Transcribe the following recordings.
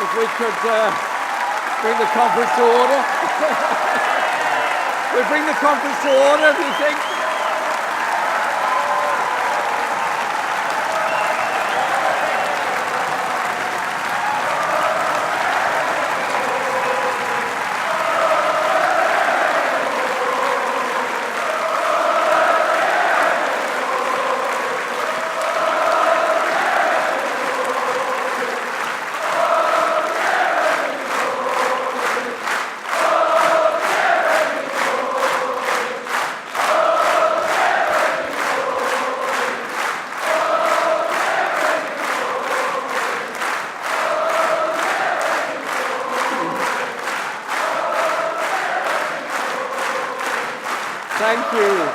If we could bring the conference to order. We bring the conference to order, do you think? Thank you.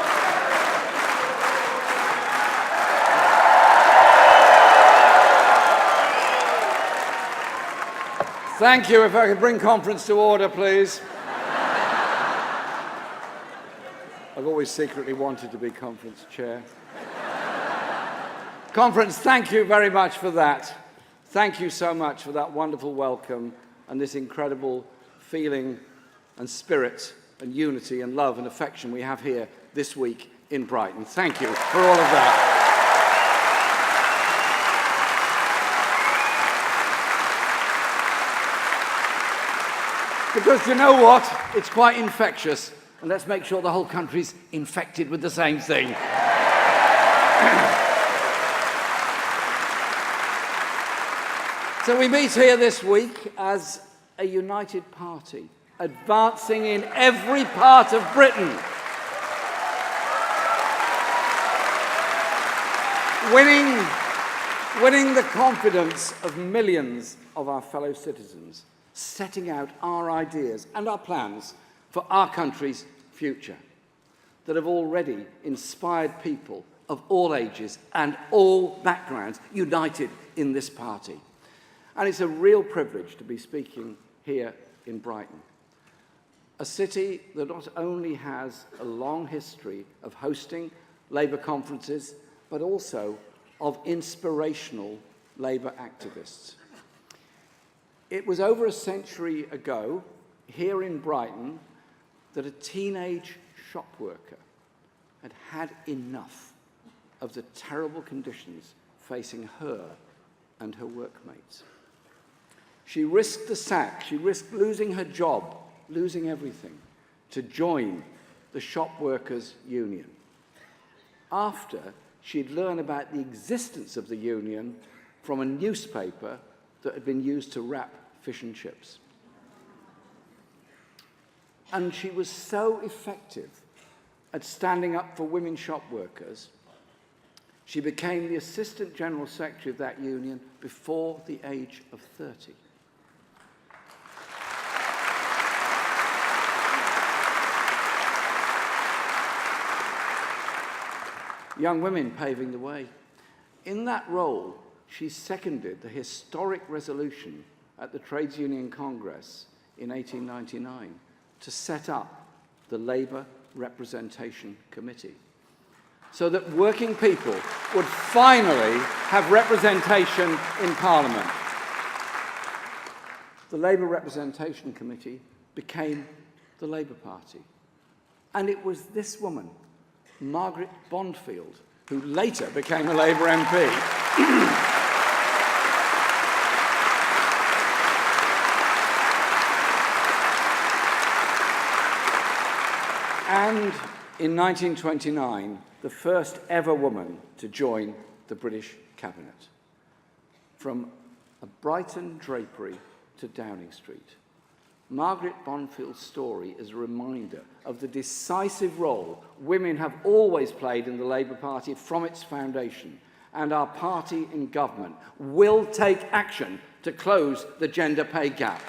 Thank you. If I could bring conference to order, please. I've always secretly wanted to be conference chair. Conference, thank you very much for that. Thank you so much for that wonderful welcome and this incredible feeling and spirit and unity and love and affection we have here this week in Brighton. Thank you for all of that. Because you know what? It's quite infectious, and let's make sure the whole country's infected with the same thing. So we meet here this week as a united party, advancing in every part of Britain, winning the confidence of millions of our fellow citizens, setting out our ideas and our plans for our country's future that have already inspired people of all ages and all backgrounds united in this party. And it's a real privilege to be speaking here in Brighton, a city that not only has a long history of hosting Labour conferences, but also of inspirational Labour activists. It was over a century ago, here in Brighton, that a teenage shop worker had had enough of the terrible conditions facing her and her workmates. She risked the sack, she risked losing her job, losing everything, to join the Shop Workers' Union. After she'd learned about the existence of the union from a newspaper that had been used to wrap fish and chips. And she was so effective at standing up for women shop workers, she became the Assistant General Secretary of that union before the age of 30. Young women paving the way. In that role, she seconded the historic resolution at the Trades Union Congress in 1899 to set up the Labour Representation Committee, so that working people would finally have representation in Parliament. The Labour Representation Committee became the Labour Party. And it was this woman, Margaret Bondfield, who later became a Labour MP. And in 1929, the first ever woman to join the British cabinet. From a Brighton drapery to Downing Street, Margaret Bonfield's story is a reminder of the decisive role women have always played in the Labour Party from its foundation, and our party in government will take action to close the gender pay gap.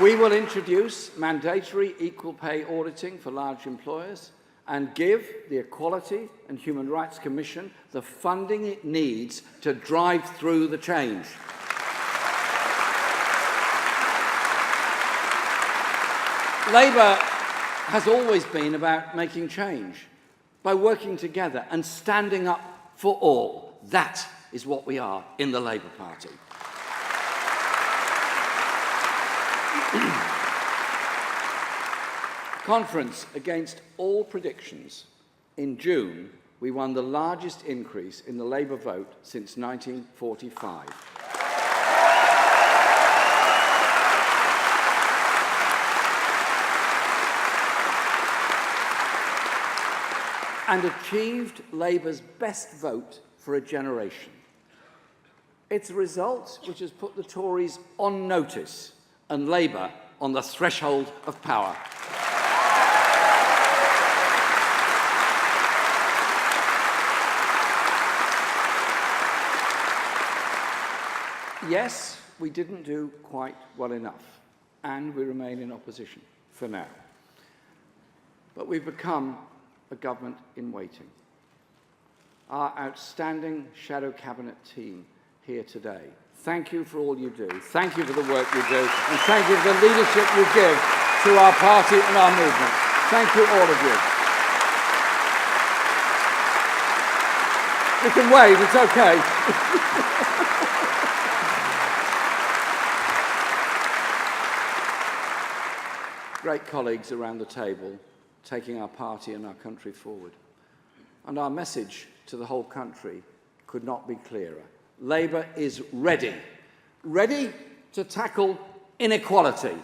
We will introduce mandatory equal pay auditing for large employers and give the Equality and Human Rights Commission the funding it needs to drive through the change. Labour has always been about making change, by working together and standing up for all. That is what we are in the Labour Party. Conference, against all predictions, in June, we won the largest increase in the Labour vote since 1945. And achieved Labour's best vote for a generation. It's a result which has put the Tories on notice and Labour on the threshold of power. Yes, we didn't do quite well enough, and we remain in opposition for now. But we've become a government in waiting. Our outstanding shadow cabinet team here today, thank you for all you do, thank you for the work you do, and thank you for the leadership you give to our party and our movement. Thank you, all of you. You can wave, it's okay. Great colleagues around the table taking our party and our country forward. And our message to the whole country could not be clearer. Labour is ready. Ready to tackle inequality.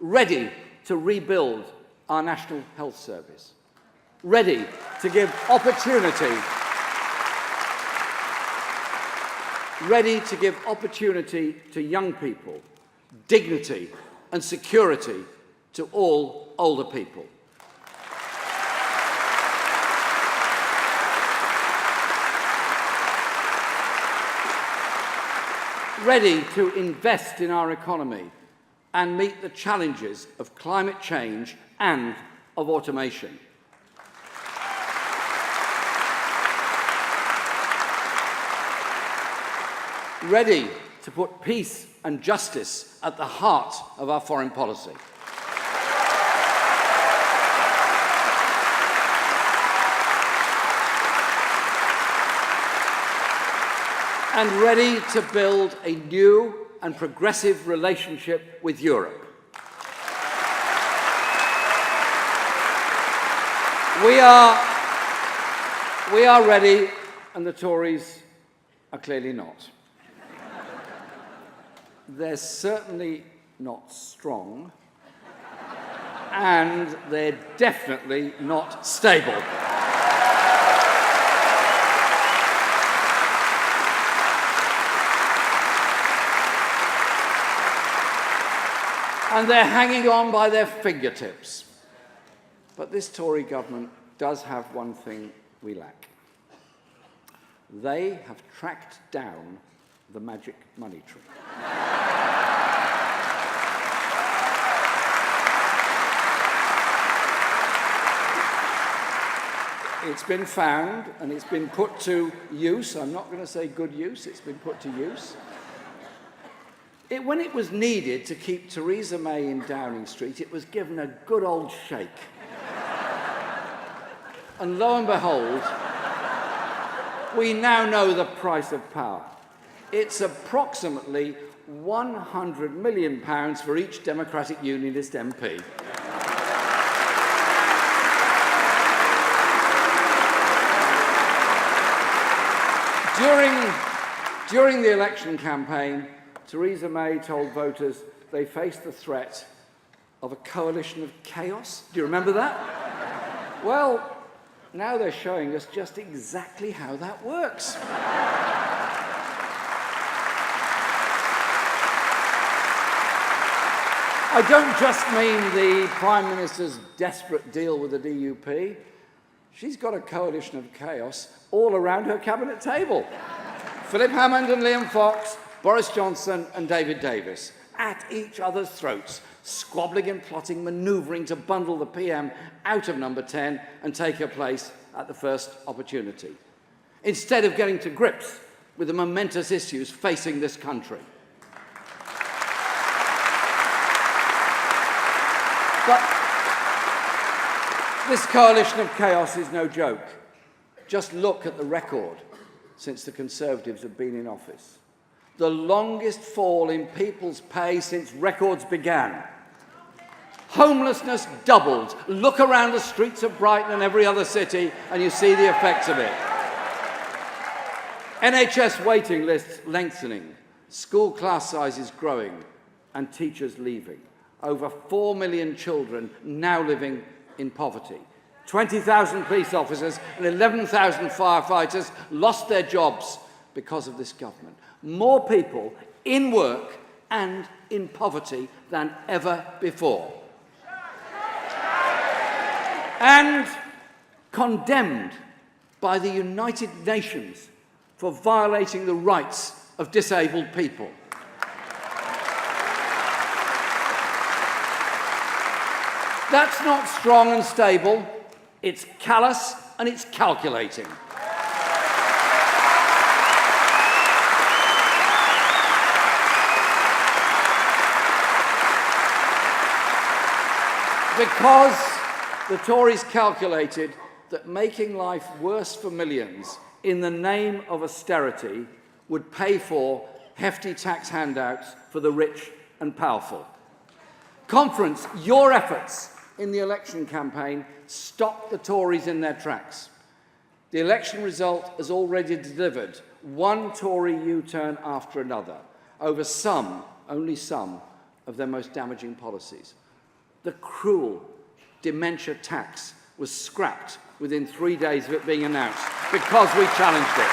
Ready to rebuild our National Health Service. Ready to give opportunity. Ready to give opportunity to young people, dignity and security to all older people. Ready to invest in our economy and meet the challenges of climate change and of automation. Ready to put peace and justice at the heart of our foreign policy. And ready to build a new and progressive relationship with Europe. We are ready, and the Tories are clearly not. They're certainly not strong, and they're definitely not stable. And they're hanging on by their fingertips. But this Tory government does have one thing we lack. They have tracked down the magic money tree. It's been found and it's been put to use. I'm not going to say good use, it's been put to use. When it was needed to keep Theresa May in Downing Street, it was given a good old shake. And lo and behold, we now know the price of power. It's approximately £100 million for each Democratic Unionist MP. During the election campaign, Theresa May told voters they faced the threat of a coalition of chaos. Do you remember that? Well, now they're showing us just exactly how that works. I don't just mean the Prime Minister's desperate deal with the DUP. She's got a coalition of chaos all around her cabinet table. Philip Hammond and Liam Fox, Boris Johnson and David Davis, at each other's throats, squabbling and plotting, manoeuvring to bundle the PM out of number 10 and take her place at the first opportunity, instead of getting to grips with the momentous issues facing this country. But this coalition of chaos is no joke. Just look at the record since the Conservatives have been in office. The longest fall in people's pay since records began. Homelessness doubled. Look around the streets of Brighton and every other city and you see the effects of it. NHS waiting lists lengthening, school class sizes growing and teachers leaving. Over 4 million children now living in poverty. 20,000 police officers and 11,000 firefighters lost their jobs because of this government. More people in work and in poverty than ever before. And condemned by the United Nations for violating the rights of disabled people. That's not strong and stable, it's callous and it's calculating. Because the Tories calculated that making life worse for millions in the name of austerity would pay for hefty tax handouts for the rich and powerful. Conference, your efforts in the election campaign stopped the Tories in their tracks. The election result has already delivered one Tory U-turn after another over some, only some, of their most damaging policies. The cruel dementia tax was scrapped within 3 days of it being announced because we challenged it.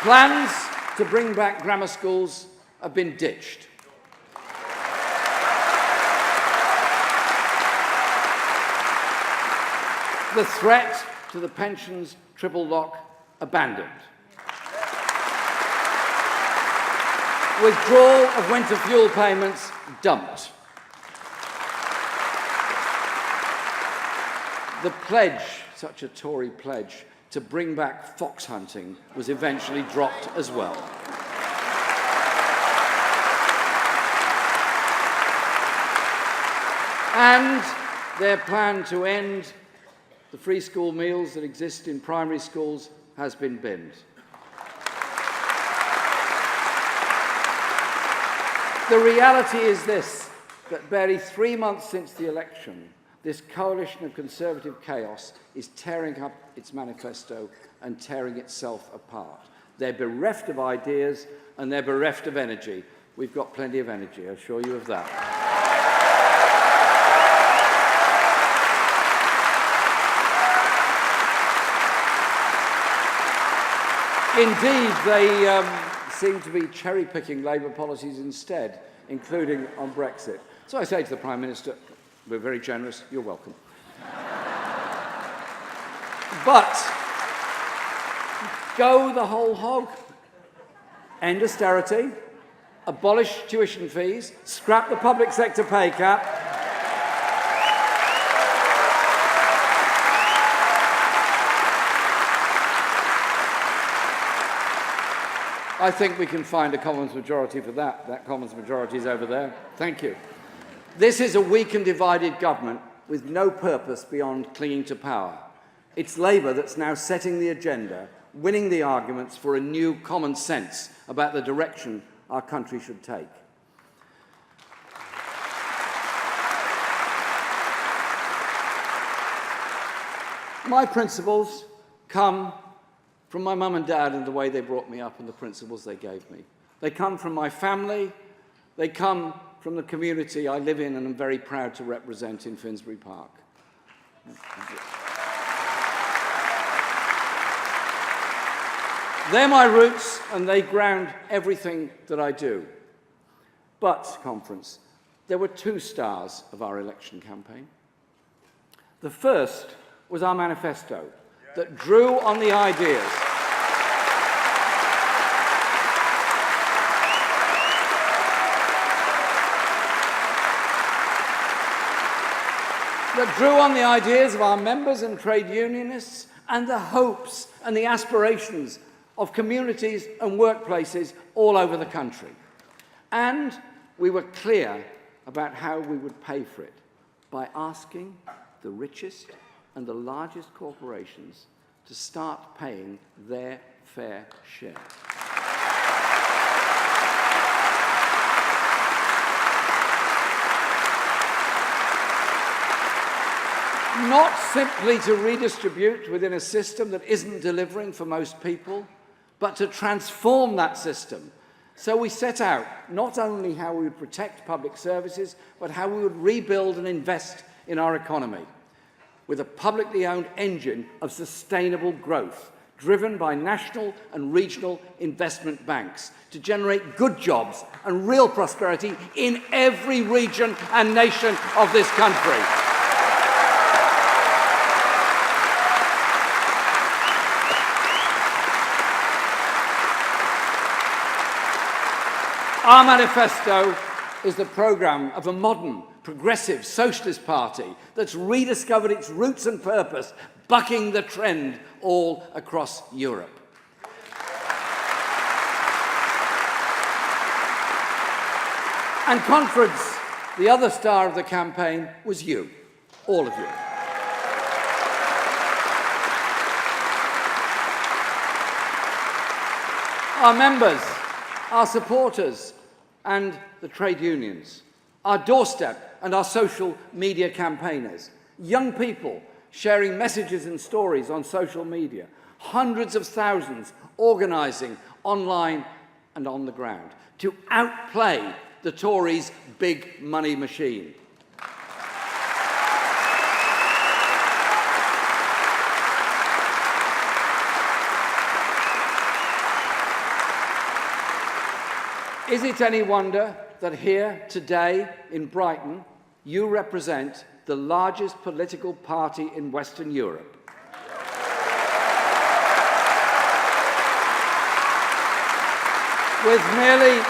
Plans to bring back grammar schools have been ditched. The threat to the pensions triple lock abandoned. Withdrawal of winter fuel payments dumped. The pledge, such a Tory pledge, to bring back fox hunting was eventually dropped as well. And their plan to end the free school meals that exist in primary schools has been binned. The reality is this, that barely 3 months since the election, this coalition of Conservative chaos is tearing up its manifesto and tearing itself apart. They're bereft of ideas and they're bereft of energy. We've got plenty of energy, I assure you of that. Indeed, they seem to be cherry-picking Labour policies instead, including on Brexit. So I say to the Prime Minister, we're very generous, you're welcome. But go the whole hog. End austerity, abolish tuition fees, scrap the public sector pay cap, I think we can find a Commons majority for that. That Commons majority is over there. Thank you. This is a weak and divided government with no purpose beyond clinging to power. It's Labour that's now setting the agenda, winning the arguments for a new common sense about the direction our country should take. My principles come from my mum and dad and the way they brought me up and the principles they gave me. They come from my family, they come from the community I live in and am very proud to represent in Finsbury Park. They're my roots and they ground everything that I do. But, conference, there were 2 stars of our election campaign. The first was our manifesto, that drew on the ideas of our members and trade unionists and the hopes and the aspirations of communities and workplaces all over the country. And we were clear about how we would pay for it, by asking the richest and the largest corporations to start paying their fair share. Not simply to redistribute within a system that isn't delivering for most people, but to transform that system. So we set out not only how we would protect public services, but how we would rebuild and invest in our economy with a publicly owned engine of sustainable growth, driven by national and regional investment banks to generate good jobs and real prosperity in every region and nation of this country. Our manifesto is the programme of a modern, progressive socialist party that's rediscovered its roots and purpose, bucking the trend all across Europe. And Conference, the other star of the campaign, was you, all of you. Our members, our supporters, and the trade unions, our doorstep and our social media campaigners, young people sharing messages and stories on social media, hundreds of thousands organising online and on the ground to outplay the Tories' big money machine. Is it any wonder that here today in Brighton, you represent the largest political party in Western Europe? With nearly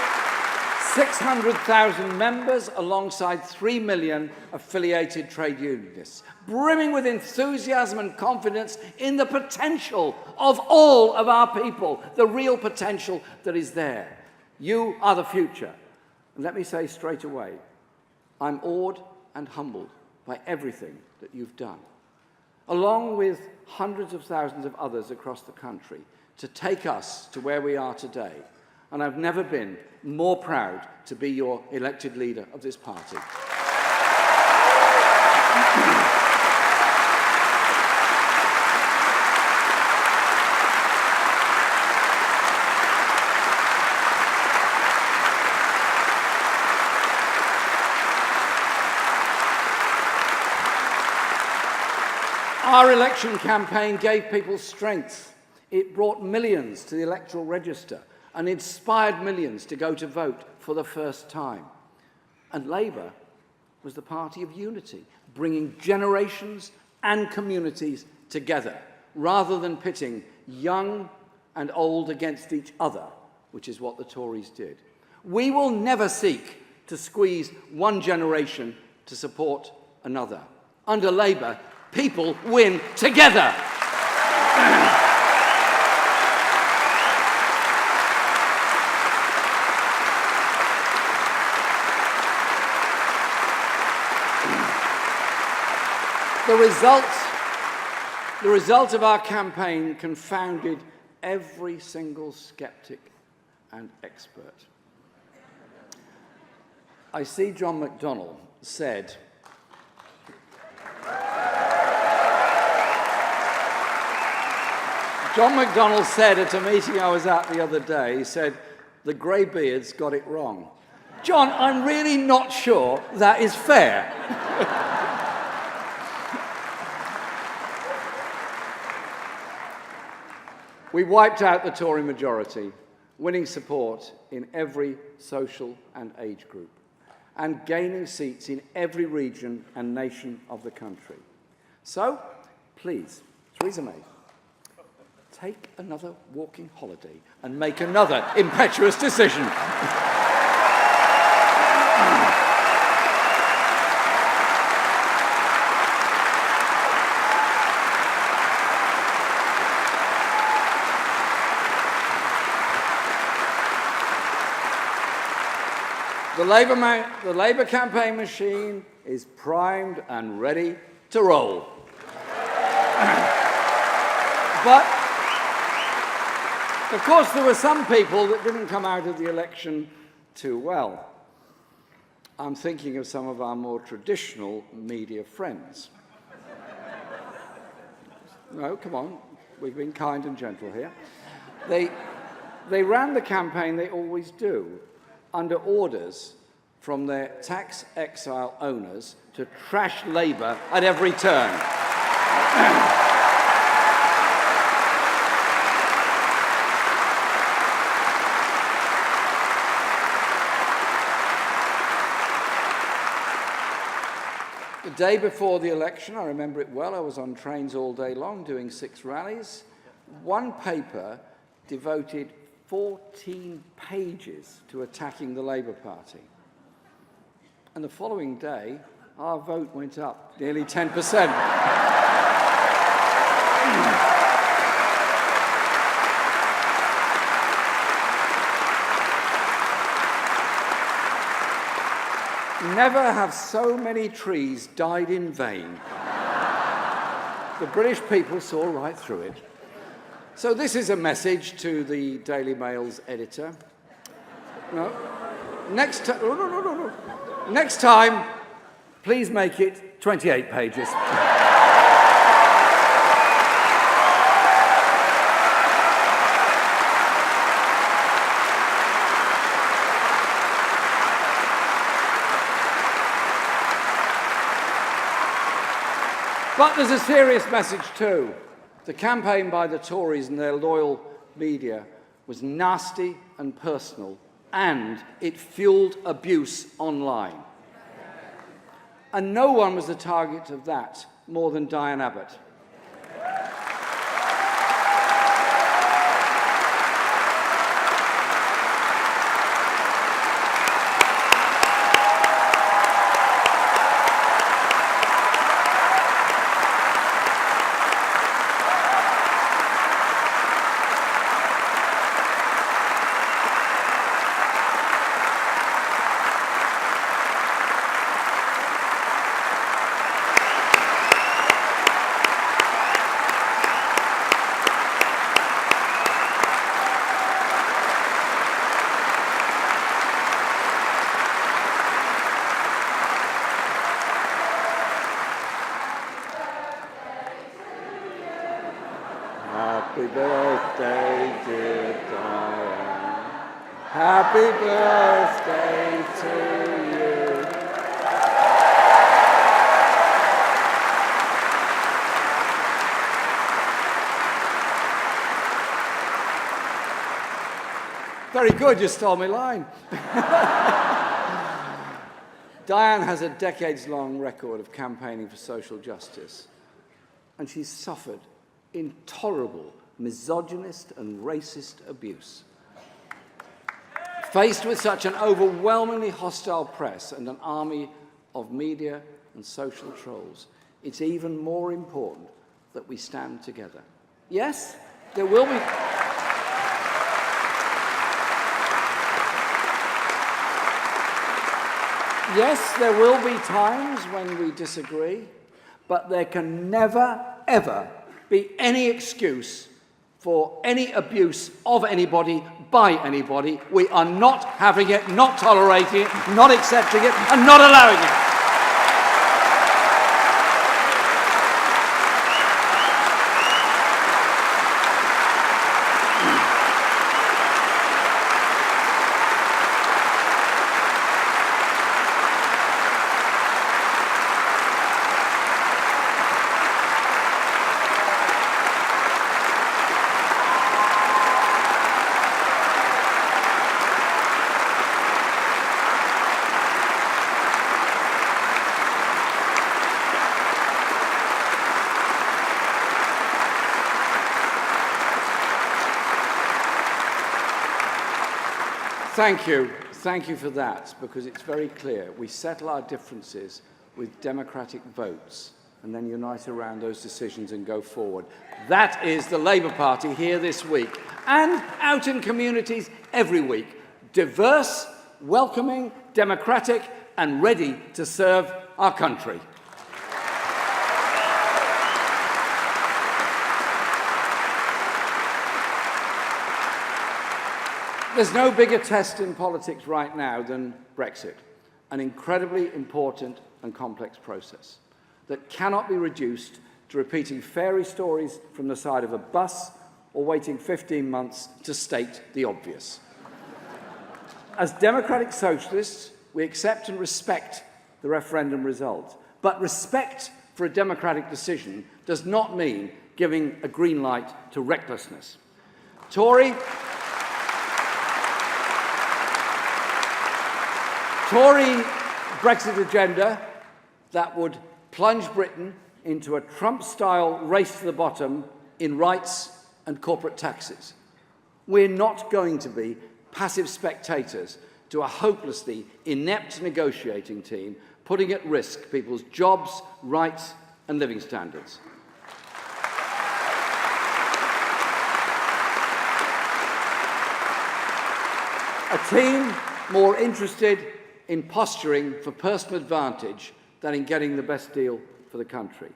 600,000 members alongside 3 million affiliated trade unionists, brimming with enthusiasm and confidence in the potential of all of our people, the real potential that is there. You are the future. And let me say straight away, I'm awed and humbled by everything that you've done, along with hundreds of thousands of others across the country, to take us to where we are today. And I've never been more proud to be your elected leader of this party. Our election campaign gave people strength. It brought millions to the electoral register and inspired millions to go to vote for the first time. And Labour was the party of unity, bringing generations and communities together, rather than pitting young and old against each other, which is what the Tories did. We will never seek to squeeze one generation to support another. Under Labour, people win together. The result of our campaign confounded every single skeptic and expert. I see John McDonnell said, at a meeting I was at the other day, he said, the greybeards got it wrong. John, I'm really not sure that is fair. We wiped out the Tory majority, winning support in every social and age group, and gaining seats in every region and nation of the country. So, please, Theresa May, take another walking holiday and make another impetuous decision. The Labour campaign machine is primed and ready to roll. But, of course, there were some people that didn't come out of the election too well. I'm thinking of some of our more traditional media friends. No, come on, we've been kind and gentle here. They ran the campaign, they always do, under orders from their tax exile owners to trash Labour at every turn. The day before the election, I remember it well, I was on trains all day long doing 6 rallies. One paper devoted 14 pages to attacking the Labour Party. And the following day, our vote went up nearly 10%. Never have so many trees died in vain. The British people saw right through it. So this is a message to the Daily Mail's editor. No. Next time, please make it 28 pages. But there's a serious message too. The campaign by the Tories and their loyal media was nasty and personal, and it fueled abuse online. And no one was the target of that more than Diane Abbott. Happy birthday, dear Diane. Happy birthday to you. Very good, you stole my line. Diane has a decades-long record of campaigning for social justice, and she's suffered intolerable misogynist and racist abuse. Faced with such an overwhelmingly hostile press and an army of media and social trolls, it's even more important that we stand together. Yes, there will be... Yes, there will be times when we disagree, but there can never, ever be any excuse for any abuse of anybody by anybody. We are not having it, not tolerating it, not accepting it, and not allowing it. Thank you. Thank you for that, because it's very clear. We settle our differences with democratic votes and then unite around those decisions and go forward. That is the Labour Party here this week and out in communities every week. Diverse, welcoming, democratic and ready to serve our country. There's no bigger test in politics right now than Brexit, an incredibly important and complex process that cannot be reduced to repeating fairy stories from the side of a bus or waiting 15 months to state the obvious. As democratic socialists, we accept and respect the referendum result, but respect for a democratic decision does not mean giving a green light to recklessness. Tory Brexit agenda that would plunge Britain into a Trump-style race to the bottom in rights and corporate taxes. We're not going to be passive spectators to a hopelessly inept negotiating team putting at risk people's jobs, rights and living standards. A team more interested in posturing for personal advantage than in getting the best deal for the country.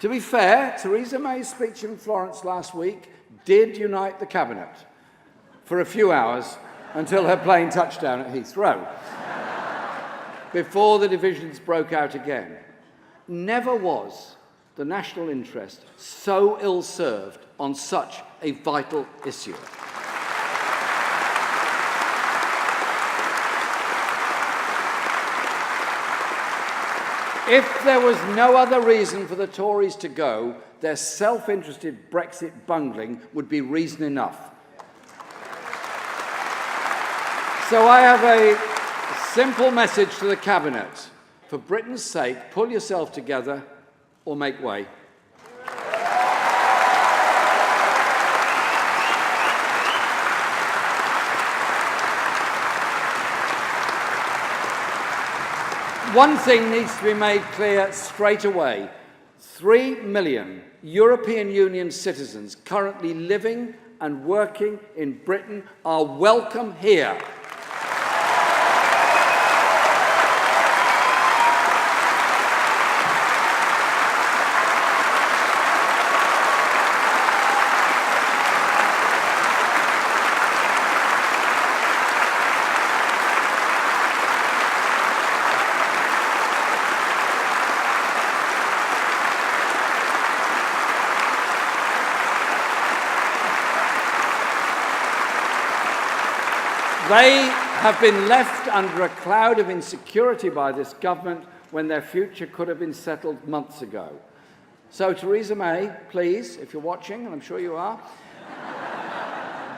To be fair, Theresa May's speech in Florence last week did unite the cabinet for a few hours until her plane touched down at Heathrow, before the divisions broke out again. Never was the national interest so ill-served on such a vital issue. If there was no other reason for the Tories to go, their self-interested Brexit bungling would be reason enough. So I have a simple message to the Cabinet. For Britain's sake, pull yourself together or make way. One thing needs to be made clear straight away. 3 million European Union citizens currently living and working in Britain are welcome here. They have been left under a cloud of insecurity by this government when their future could have been settled months ago. So, Theresa May, please, if you're watching, and I'm sure you are,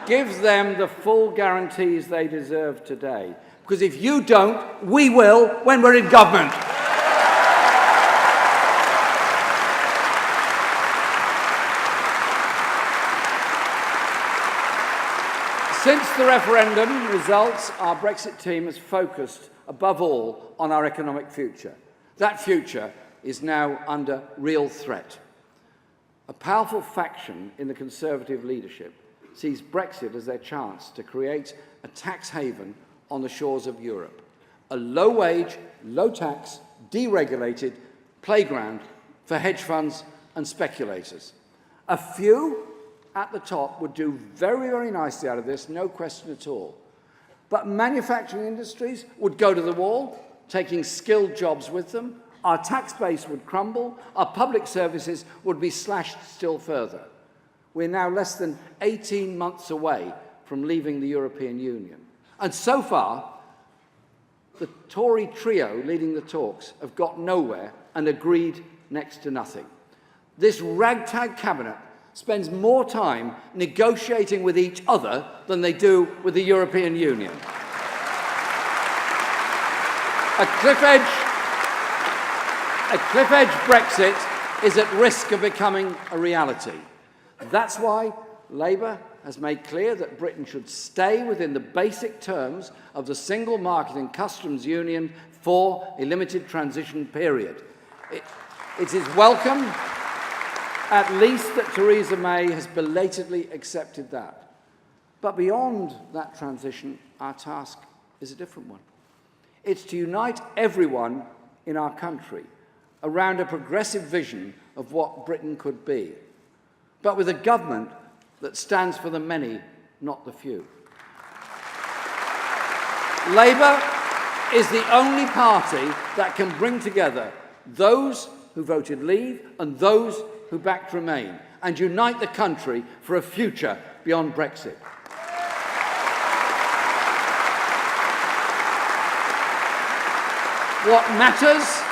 give them the full guarantees they deserve today. Because if you don't, we will when we're in government. Since the referendum results, our Brexit team has focused above all on our economic future. That future is now under real threat. A powerful faction in the Conservative leadership sees Brexit as their chance to create a tax haven on the shores of Europe. A low-wage, low-tax, deregulated playground for hedge funds and speculators. A few at the top would do very, very nicely out of this, no question at all. But manufacturing industries would go to the wall, taking skilled jobs with them. Our tax base would crumble. Our public services would be slashed still further. We're now less than 18 months away from leaving the European Union. And so far, the Tory trio leading the talks have got nowhere and agreed next to nothing. This ragtag cabinet spends more time negotiating with each other than they do with the European Union. A cliff edge Brexit is at risk of becoming a reality. That's why Labour has made clear that Britain should stay within the basic terms of the Single Market and Customs Union for a limited transition period. It is welcome, at least, that Theresa May has belatedly accepted that. But beyond that transition, our task is a different one. It's to unite everyone in our country around a progressive vision of what Britain could be, but with a government that stands for the many, not the few. Labour is the only party that can bring together those who voted Leave and those who backed Remain and unite the country for a future beyond Brexit. What matters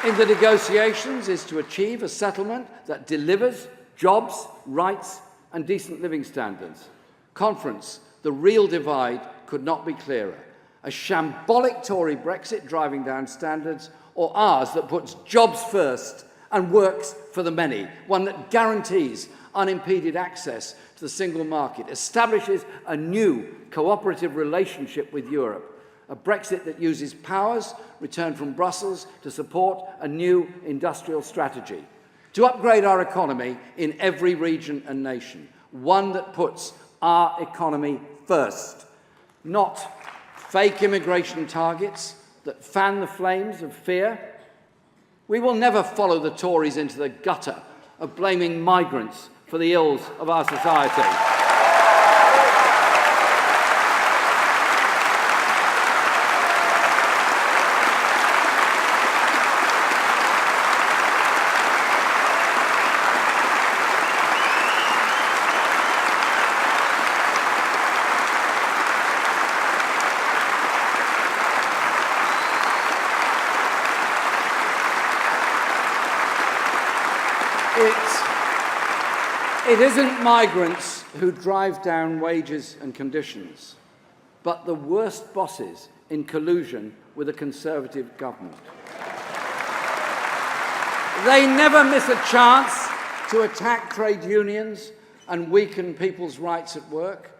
in the negotiations is to achieve a settlement that delivers jobs, rights and decent living standards. Conference, the real divide could not be clearer. A shambolic Tory Brexit driving down standards, or ours that puts jobs first and works for the many, one that guarantees unimpeded access to the single market, establishes a new cooperative relationship with Europe, a Brexit that uses powers returned from Brussels to support a new industrial strategy, to upgrade our economy in every region and nation, one that puts our economy first, not fake immigration targets that fan the flames of fear. We will never follow the Tories into the gutter of blaming migrants for the ills of our society. It isn't migrants who drive down wages and conditions, but the worst bosses in collusion with a Conservative government. They never miss a chance to attack trade unions and weaken people's rights at work.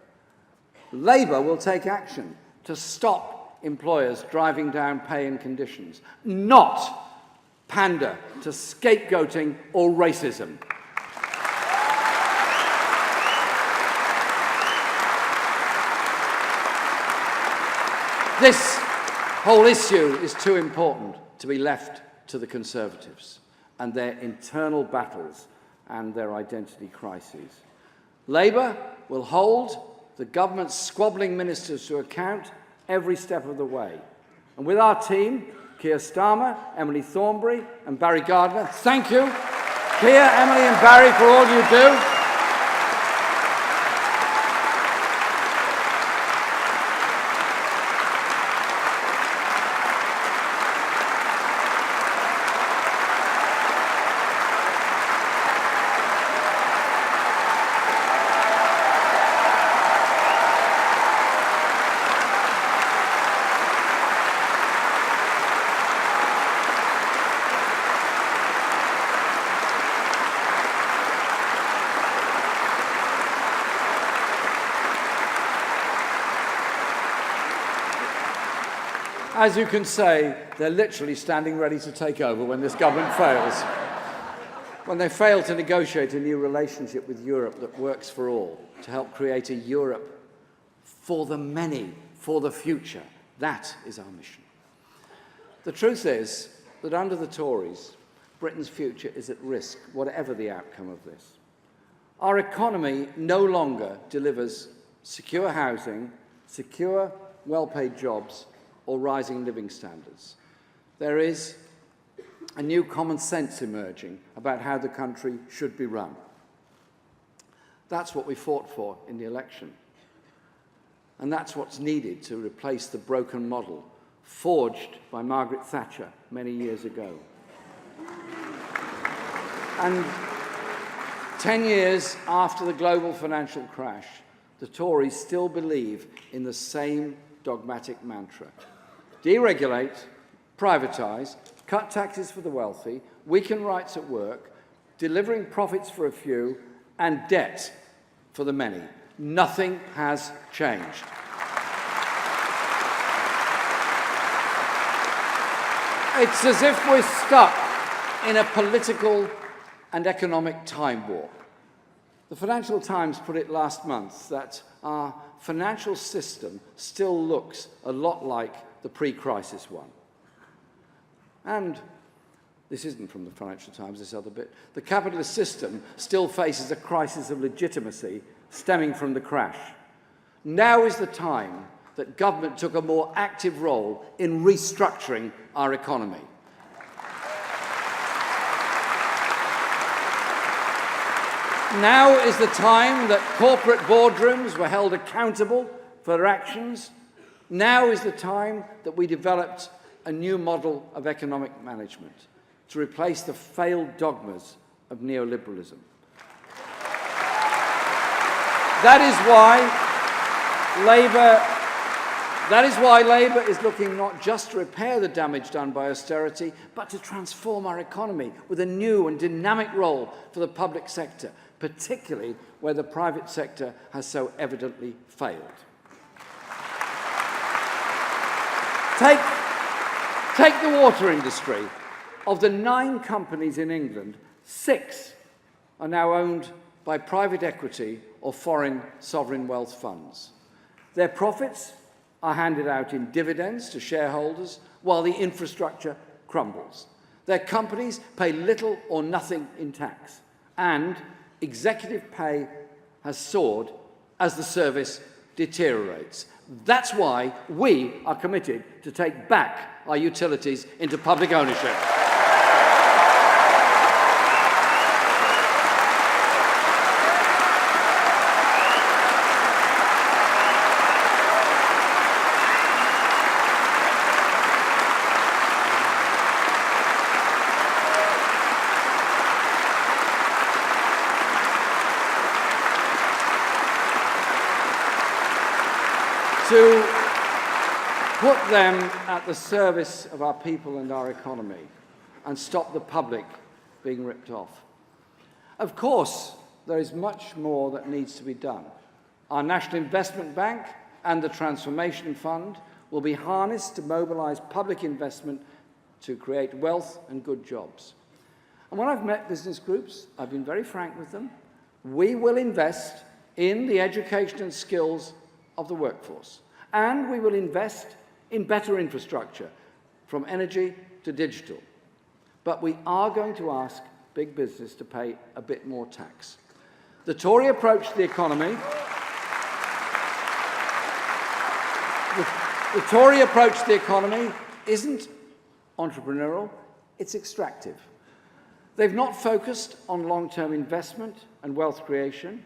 Labour will take action to stop employers driving down pay and conditions, not pander to scapegoating or racism. This whole issue is too important to be left to the Conservatives and their internal battles and their identity crises. Labour will hold the government's squabbling ministers to account every step of the way. And with our team, Keir Starmer, Emily Thornberry and Barry Gardiner, thank you, Keir, Emily and Barry, for all you do. As you can say, they're literally standing ready to take over when this government fails. When they fail to negotiate a new relationship with Europe that works for all, to help create a Europe for the many, for the future. That is our mission. The truth is that under the Tories, Britain's future is at risk, whatever the outcome of this. Our economy no longer delivers secure housing, secure, well-paid jobs, or rising living standards. There is a new common sense emerging about how the country should be run. That's what we fought for in the election. And that's what's needed to replace the broken model forged by Margaret Thatcher many years ago. And 10 years after the global financial crash, the Tories still believe in the same dogmatic mantra. Deregulate, privatise, cut taxes for the wealthy, weaken rights at work, delivering profits for a few, and debt for the many. Nothing has changed. It's as if we're stuck in a political and economic time warp. The Financial Times put it last month that our financial system still looks a lot like the pre-crisis one. And this isn't from the Financial Times, this other bit. The capitalist system still faces a crisis of legitimacy stemming from the crash. Now is the time that government took a more active role in restructuring our economy. Now is the time that corporate boardrooms were held accountable for their actions. Now is the time that we developed a new model of economic management to replace the failed dogmas of neoliberalism. That is why Labour is looking not just to repair the damage done by austerity, but to transform our economy with a new and dynamic role for the public sector, particularly where the private sector has so evidently failed. Take the water industry. Of the 9 companies in England, 6 are now owned by private equity or foreign sovereign wealth funds. Their profits are handed out in dividends to shareholders while the infrastructure crumbles. Their companies pay little or nothing in tax, and executive pay has soared as the service deteriorates. That's why we are committed to take back our utilities into public ownership. To put them at the service of our people and our economy and stop the public being ripped off. Of course, there is much more that needs to be done. Our National Investment Bank and the Transformation Fund will be harnessed to mobilise public investment to create wealth and good jobs. And when I've met business groups, I've been very frank with them. We will invest in the education and skills of the workforce. And we will invest in better infrastructure, from energy to digital. But we are going to ask big business to pay a bit more tax. The Tory approach to the economy, the Tory approach to the economy isn't entrepreneurial, it's extractive. They've not focused on long-term investment and wealth creation.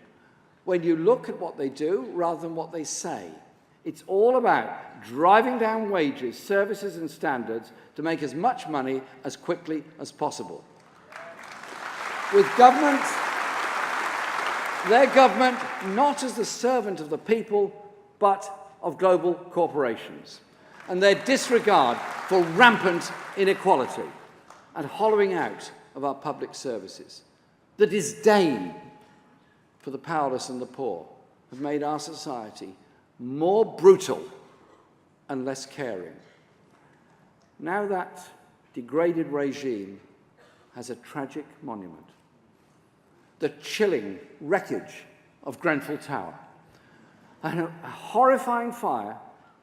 When you look at what they do rather than what they say, it's all about driving down wages, services and standards to make as much money as quickly as possible. With government, their government not as the servant of the people, but of global corporations, and their disregard for rampant inequality and hollowing out of our public services. The disdain for the powerless and the poor have made our society more brutal and less caring. Now that degraded regime has a tragic monument. The chilling wreckage of Grenfell Tower, a horrifying fire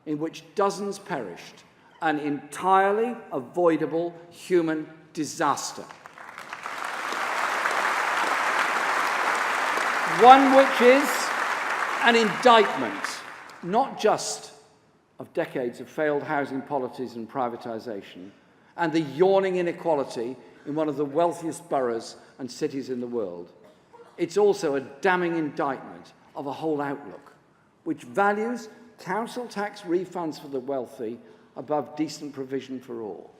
in which dozens perished, an entirely avoidable human disaster. One which is an indictment, not just of decades of failed housing policies and privatisation, and the yawning inequality in one of the wealthiest boroughs and cities in the world. It's also a damning indictment of a whole outlook, which values council tax refunds for the wealthy above decent provision for all,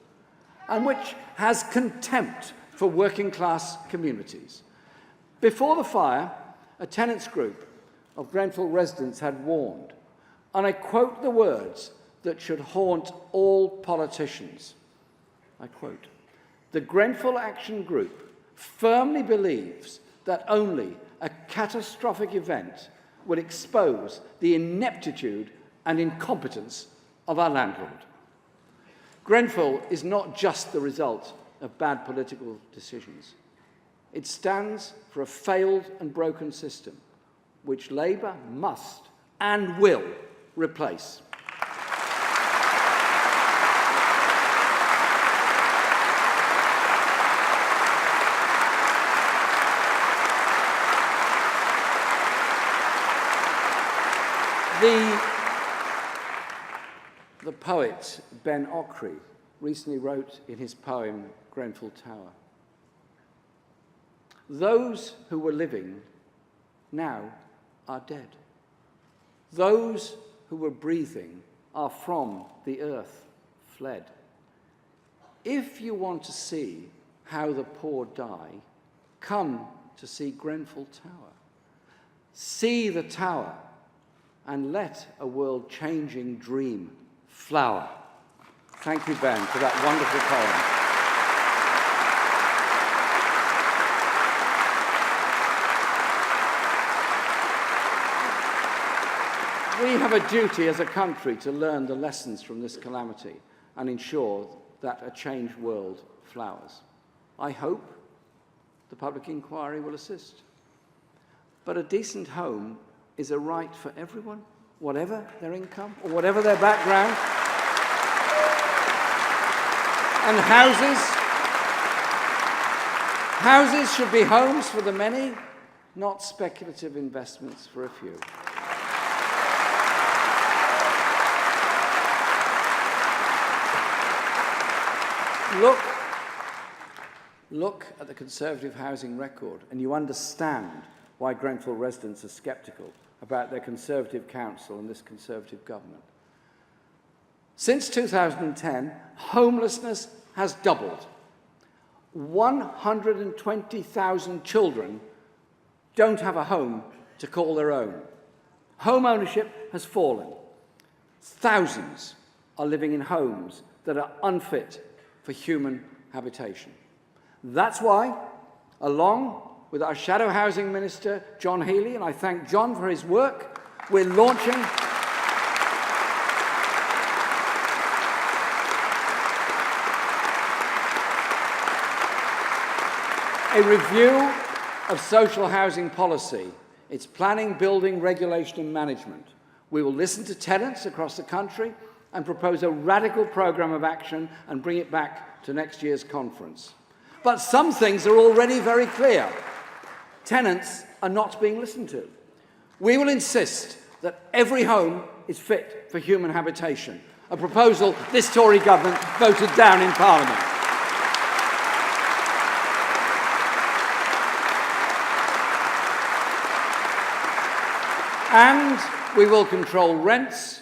and which has contempt for working-class communities. Before the fire, a tenants group of Grenfell residents had warned, and I quote the words that should haunt all politicians. I quote, "The Grenfell Action Group firmly believes that only a catastrophic event will expose the ineptitude and incompetence of our landlord." Grenfell is not just the result of bad political decisions. It stands for a failed and broken system, which Labour must and will replace. The poet Ben Okri recently wrote in his poem Grenfell Tower, "Those who were living now are dead. Those who were breathing are from the earth fled. If you want to see how the poor die, come to see Grenfell Tower. See the tower and let a world-changing dream flower." Thank you, Ben, for that wonderful poem. We have a duty as a country to learn the lessons from this calamity and ensure that a changed world flowers. I hope the public inquiry will assist. But a decent home is a right for everyone, whatever their income or whatever their background. And houses should be homes for the many, not speculative investments for a few. Look at the Conservative housing record and you understand why Grenfell residents are sceptical about their Conservative council and this Conservative government. Since 2010, homelessness has doubled. 120,000 children don't have a home to call their own. Home ownership has fallen. Thousands are living in homes that are unfit for human habitation. That's why, along with our Shadow Housing Minister, John Healey, and I thank John for his work, we're launching a review of social housing policy, its planning, building, regulation and management. We will listen to tenants across the country and propose a radical programme of action and bring it back to next year's conference. But some things are already very clear. Tenants are not being listened to. We will insist that every home is fit for human habitation, a proposal this Tory government voted down in Parliament. And we will control rents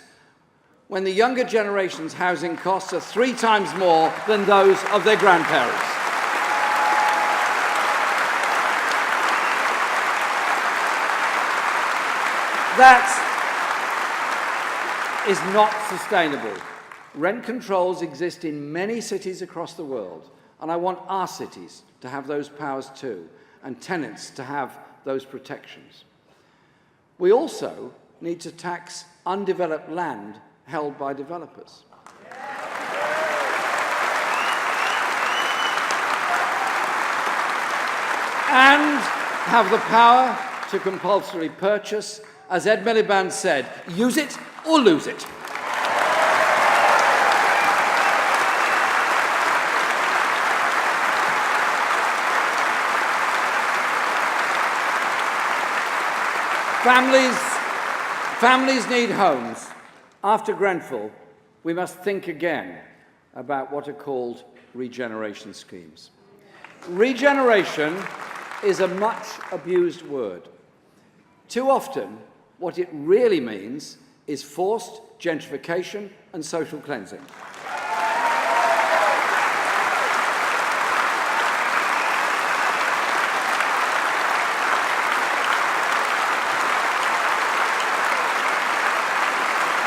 when the younger generation's housing costs are 3 times more than those of their grandparents. That is not sustainable. Rent controls exist in many cities across the world, and I want our cities to have those powers too, and tenants to have those protections. We also need to tax undeveloped land held by developers. And have the power to compulsorily purchase. As Ed Miliband said, use it or lose it. Families need homes. After Grenfell, we must think again about what are called regeneration schemes. Regeneration is a much abused word. Too often, what it really means is forced gentrification and social cleansing.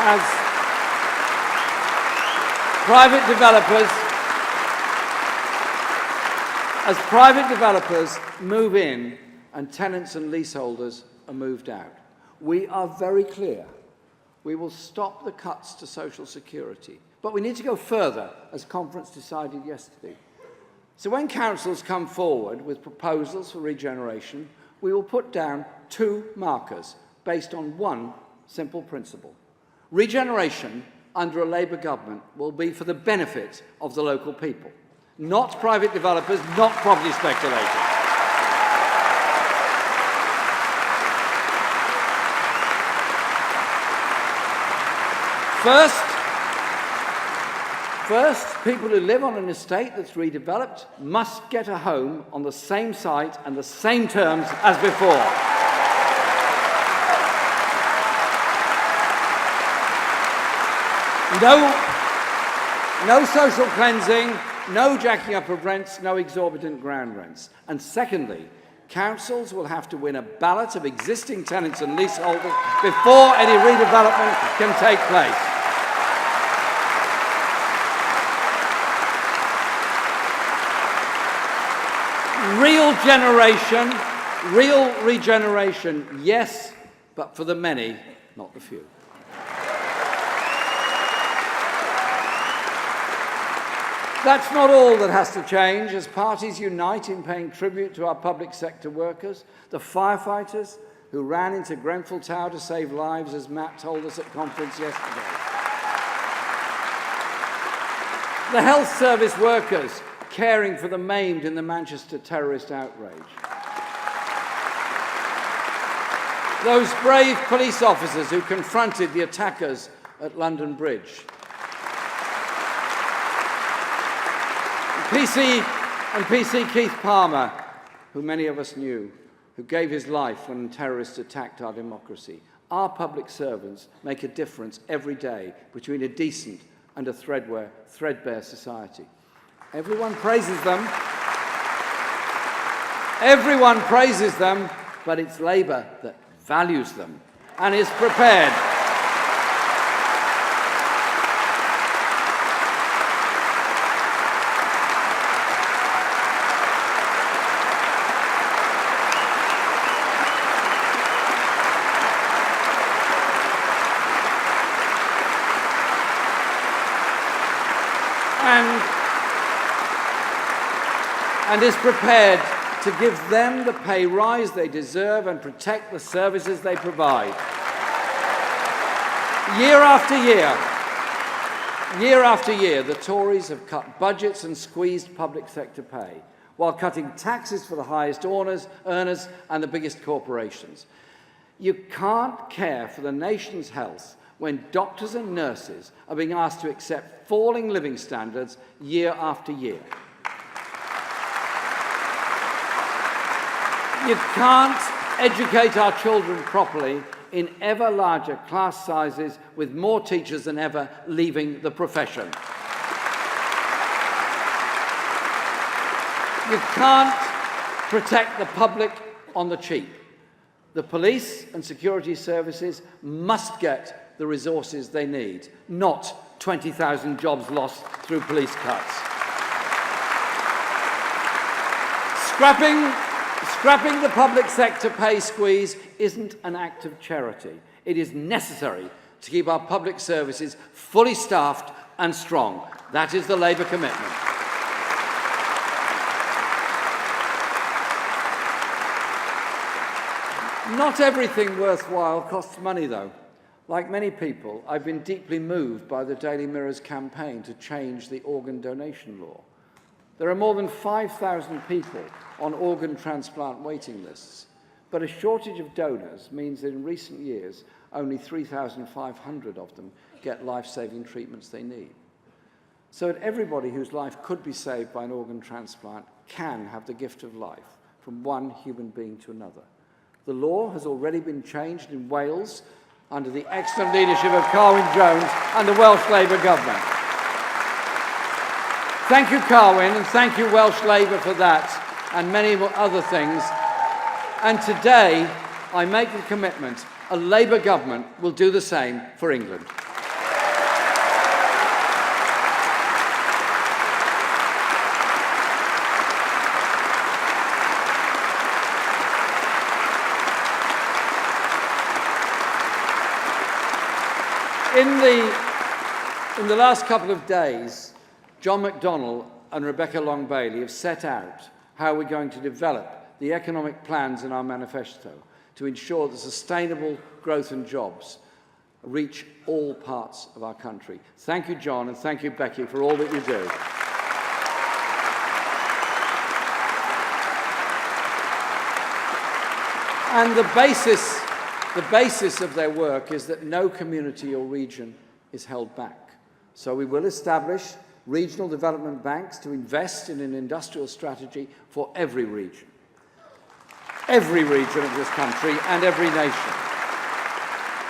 As private developers move in and tenants and leaseholders are moved out, we are very clear. We will stop the cuts to social security. But we need to go further, as conference decided yesterday. So when councils come forward with proposals for regeneration, we will put down 2 markers based on 1 simple principle. Regeneration under a Labour government will be for the benefit of the local people, not private developers, not property speculators. First, people who live on an estate that's redeveloped must get a home on the same site and the same terms as before. No social cleansing, no jacking up of rents, no exorbitant ground rents. And secondly, councils will have to win a ballot of existing tenants and leaseholders before any redevelopment can take place. Real regeneration, yes, but for the many, not the few. That's not all that has to change. As parties unite in paying tribute to our public sector workers, the firefighters who ran into Grenfell Tower to save lives, as Matt told us at conference yesterday. The health service workers caring for the maimed in the Manchester terrorist outrage. Those brave police officers who confronted the attackers at London Bridge. PC Keith Palmer, who many of us knew, who gave his life when terrorists attacked our democracy. Our public servants make a difference every day between a decent and a threadbare society. Everyone praises them. Everyone praises them, but it's Labour that values them and is prepared. And is prepared to give them the pay rise they deserve and protect the services they provide. Year after year, the Tories have cut budgets and squeezed public sector pay, while cutting taxes for the highest earners and the biggest corporations. You can't care for the nation's health when doctors and nurses are being asked to accept falling living standards year after year. You can't educate our children properly in ever larger class sizes with more teachers than ever leaving the profession. You can't protect the public on the cheap. The police and security services must get the resources they need, not 20,000 jobs lost through police cuts. Scrapping the public sector pay squeeze isn't an act of charity. It is necessary to keep our public services fully staffed and strong. That is the Labour commitment. Not everything worthwhile costs money, though. Like many people, I've been deeply moved by the Daily Mirror's campaign to change the organ donation law. There are more than 5,000 people on organ transplant waiting lists, but a shortage of donors means that in recent years, only 3,500 of them get life-saving treatments they need. So that everybody whose life could be saved by an organ transplant can have the gift of life from one human being to another. The law has already been changed in Wales under the excellent leadership of Corbyn Jones and the Welsh Labour government. Thank you, Corbyn, and thank you, Welsh Labour, for that and many other things. And today, I make the commitment a Labour government will do the same for England. In the last couple of days, John McDonnell and Rebecca Long-Bailey have set out how we're going to develop the economic plans in our manifesto to ensure the sustainable growth and jobs reach all parts of our country. Thank you, John, and thank you, Becky, for all that you do. And the basis of their work is that no community or region is held back. So we will establish regional development banks to invest in an industrial strategy for every region of this country and every nation.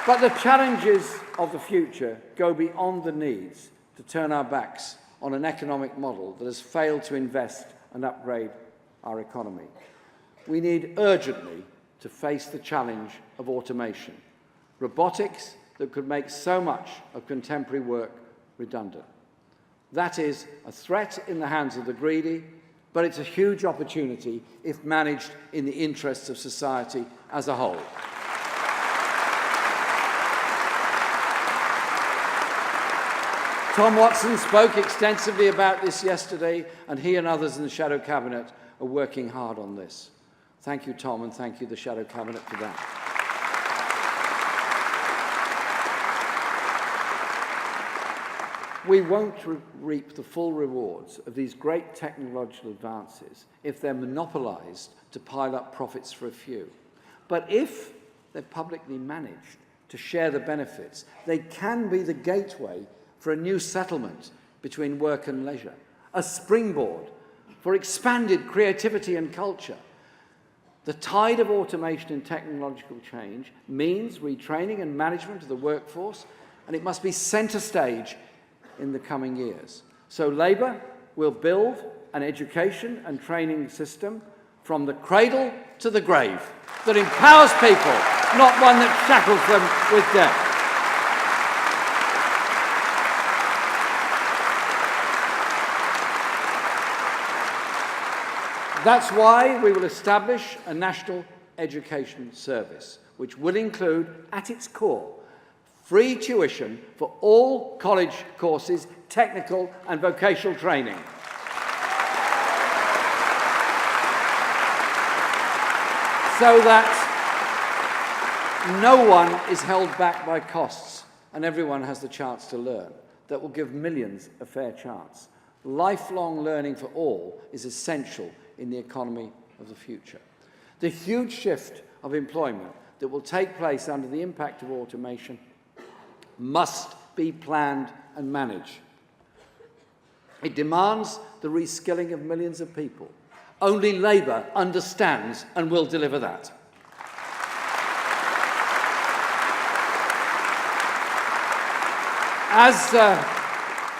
But the challenges of the future go beyond the needs to turn our backs on an economic model that has failed to invest and upgrade our economy. We need urgently to face the challenge of automation, robotics that could make so much of contemporary work redundant. That is a threat in the hands of the greedy, but it's a huge opportunity if managed in the interests of society as a whole. Tom Watson spoke extensively about this yesterday, and he and others in the Shadow Cabinet are working hard on this. Thank you, Tom, and thank you, the Shadow Cabinet, for that. We won't reap the full rewards of these great technological advances if they're monopolised to pile up profits for a few. But if they're publicly managed to share the benefits, they can be the gateway for a new settlement between work and leisure, a springboard for expanded creativity and culture. The tide of automation and technological change means retraining and management of the workforce, and it must be centre stage in the coming years. So Labour will build an education and training system from the cradle to the grave that empowers people, not one that shackles them with debt. That's why we will establish a national education service, which will include, at its core, free tuition for all college courses, technical and vocational training. So that no one is held back by costs and everyone has the chance to learn. That will give millions a fair chance. Lifelong learning for all is essential in the economy of the future. The huge shift of employment that will take place under the impact of automation must be planned and managed. It demands the reskilling of millions of people. Only Labour understands and will deliver that. As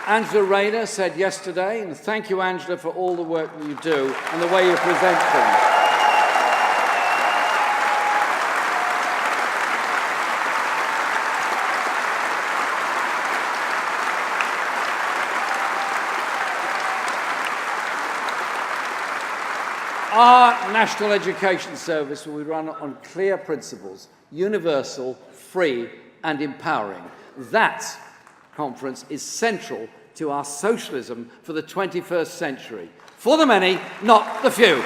Angela Rayner said yesterday, and thank you, Angela, for all the work that you do and the way you present things. Our National Education Service will be run on clear principles, universal, free and empowering. That conference is central to our socialism for the 21st century. For the many, not the few.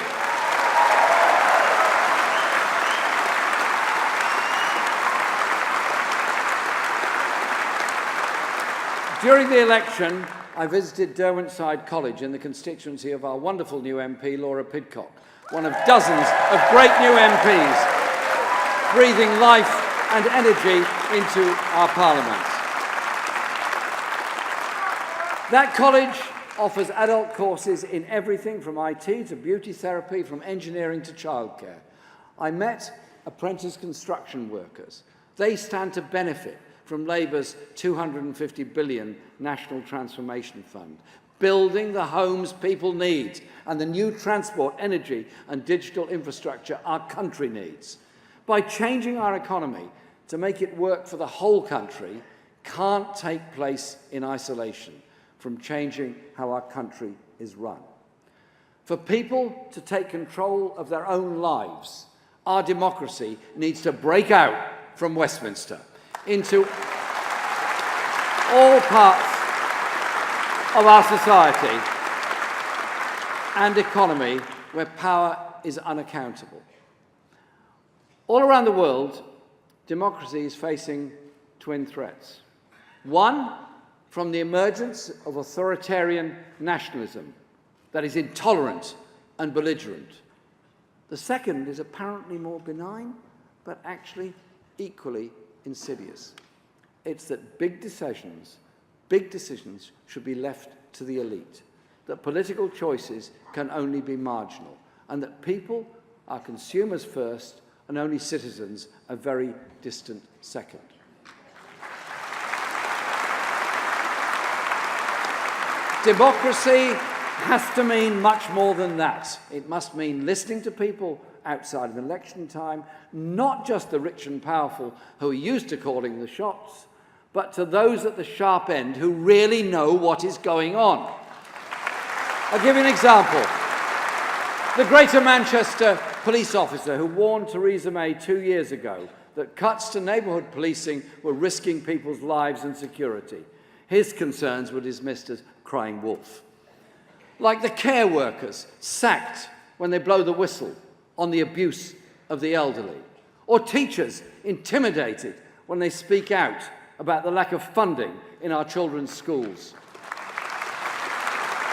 During the election, I visited Derwentsside College in the constituency of our wonderful new MP, Laura Pidcock, one of dozens of great new MPs, breathing life and energy into our Parliament. That college offers adult courses in everything from IT to beauty therapy, from engineering to childcare. I met apprentice construction workers. They stand to benefit from Labour's £250 billion National Transformation Fund, building the homes people need and the new transport, energy and digital infrastructure our country needs. By changing our economy to make it work for the whole country can't take place in isolation from changing how our country is run. For people to take control of their own lives, our democracy needs to break out from Westminster into all parts of our society and economy where power is unaccountable. All around the world, democracy is facing twin threats. One, from the emergence of authoritarian nationalism that is intolerant and belligerent. The second is apparently more benign, but actually equally insidious. It's that big decisions should be left to the elite, that political choices can only be marginal, and that people are consumers first and only citizens a very distant second. Democracy has to mean much more than that. It must mean listening to people outside of election time, not just the rich and powerful who are used to calling the shots, but to those at the sharp end who really know what is going on. I'll give you an example. The Greater Manchester police officer who warned Theresa May 2 years ago that cuts to neighbourhood policing were risking people's lives and security. His concerns were dismissed as crying wolf. Like the care workers sacked when they blow the whistle on the abuse of the elderly, or teachers intimidated when they speak out about the lack of funding in our children's schools,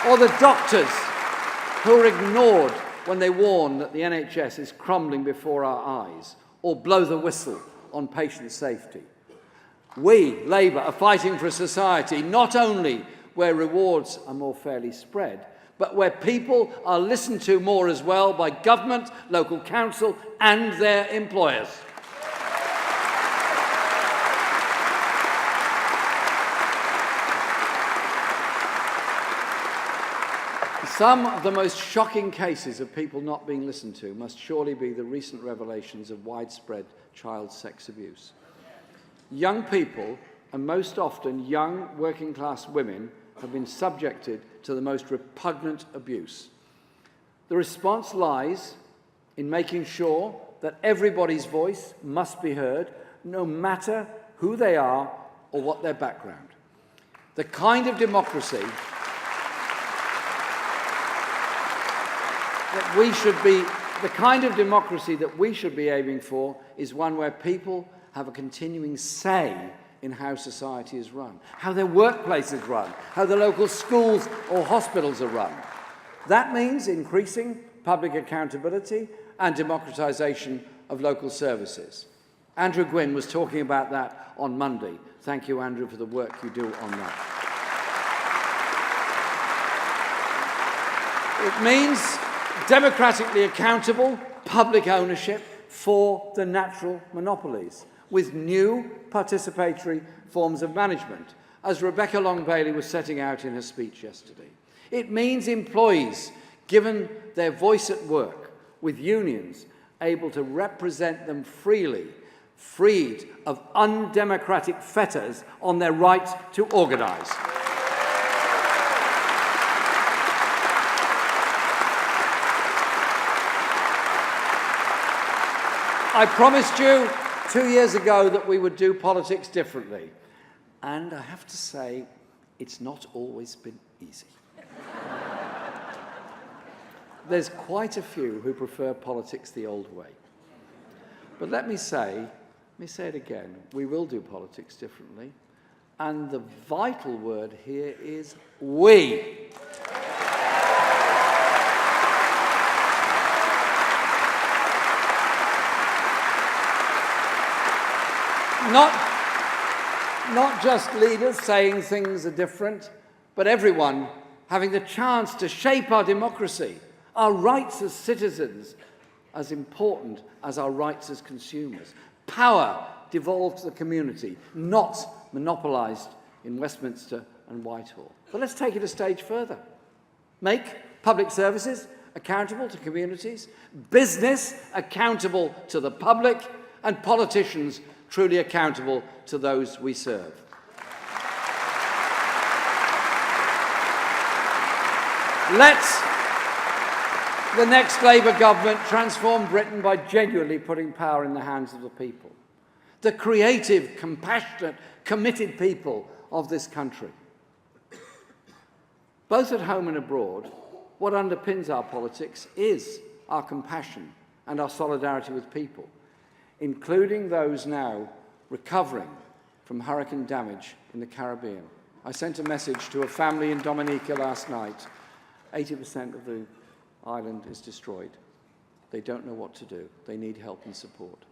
or the doctors who are ignored when they warn that the NHS is crumbling before our eyes, or blow the whistle on patient safety. We, Labour, are fighting for a society not only where rewards are more fairly spread, but where people are listened to more as well by government, local council and their employers. Some of the most shocking cases of people not being listened to must surely be the recent revelations of widespread child sex abuse. Young people, and most often young working-class women, have been subjected to the most repugnant abuse. The response lies in making sure that everybody's voice must be heard, no matter who they are or what their background. The kind of democracy that we should be aiming for is one where people have a continuing say in how society is run, how their workplace is run, how the local schools or hospitals are run. That means increasing public accountability and democratisation of local services. Andrew Gwynn was talking about that on Monday. Thank you, Andrew, for the work you do on that. It means democratically accountable public ownership for the natural monopolies, with new participatory forms of management, as Rebecca Long-Bailey was setting out in her speech yesterday. It means employees given their voice at work, with unions able to represent them freely, freed of undemocratic fetters on their right to organise. I promised you 2 years ago that we would do politics differently. And I have to say, it's not always been easy. There's quite a few who prefer politics the old way. But let me say it again, we will do politics differently. And the vital word here is we. Not just leaders saying things are different, but everyone having the chance to shape our democracy, our rights as citizens, as important as our rights as consumers. Power devolved to the community, not monopolised in Westminster and Whitehall. But let's take it a stage further. Make public services accountable to communities, business accountable to the public, and politicians truly accountable to those we serve. Let the next Labour government transform Britain by genuinely putting power in the hands of the people, the creative, compassionate, committed people of this country. Both at home and abroad, what underpins our politics is our compassion and our solidarity with people, including those now recovering from hurricane damage in the Caribbean. I sent a message to a family in Dominica last night. 80% of the island is destroyed. They don't know what to do. They need help and support.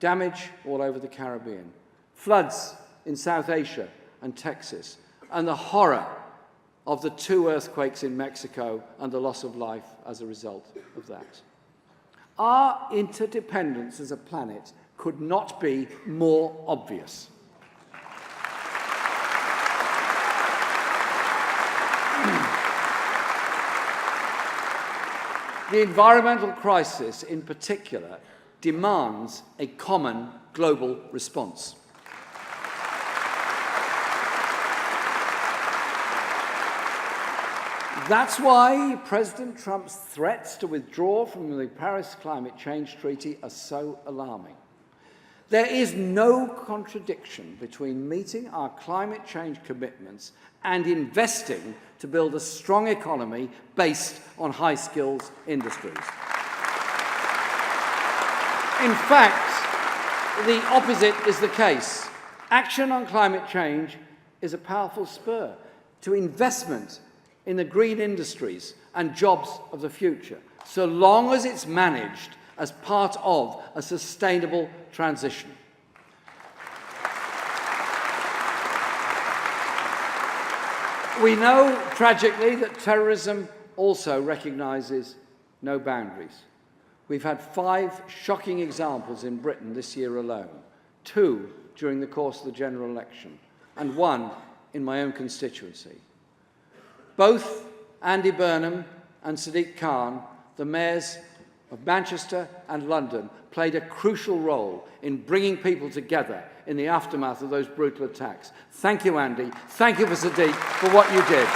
Damage all over the Caribbean. Floods in South Asia and Texas. And the horror of the 2 earthquakes in Mexico and the loss of life as a result of that. Our interdependence as a planet could not be more obvious. The environmental crisis, in particular, demands a common global response. That's why President Trump's threats to withdraw from the Paris Climate Change Treaty are so alarming. There is no contradiction between meeting our climate change commitments and investing to build a strong economy based on high-skills industries. In fact, the opposite is the case. Action on climate change is a powerful spur to investment in the green industries and jobs of the future, so long as it's managed as part of a sustainable transition. We know, tragically, that terrorism also recognises no boundaries. We've had 5 shocking examples in Britain this year alone, 2 during the course of the general election, and 1 in my own constituency. Both Andy Burnham and Sadiq Khan, the mayors of Manchester and London, played a crucial role in bringing people together in the aftermath of those brutal attacks. Thank you, Andy. Thank you for Sadiq for what you did.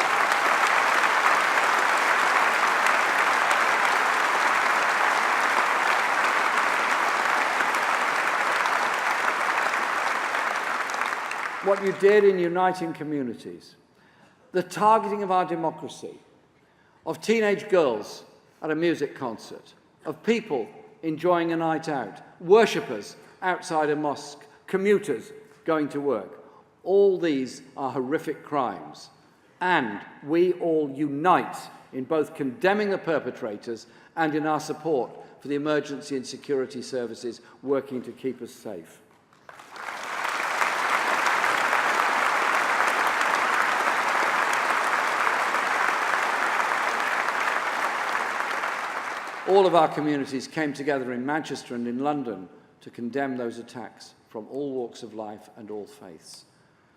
What you did in uniting communities, the targeting of our democracy, of teenage girls at a music concert, of people enjoying a night out, worshippers outside a mosque, commuters going to work. All these are horrific crimes, and we all unite in both condemning the perpetrators and in our support for the emergency and security services working to keep us safe. All of our communities came together in Manchester and in London to condemn those attacks from all walks of life and all faiths.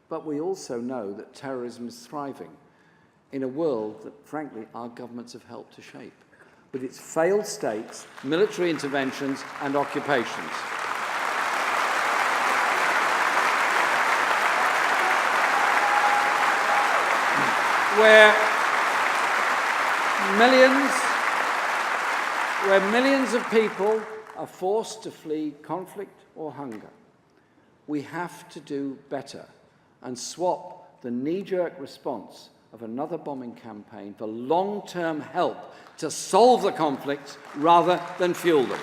But we also know that terrorism is thriving in a world that, frankly, our governments have helped to shape, with its failed states, military interventions and occupations. Where millions of people are forced to flee conflict or hunger. We have to do better and swap the knee-jerk response of another bombing campaign for long-term help to solve the conflicts rather than fuel them.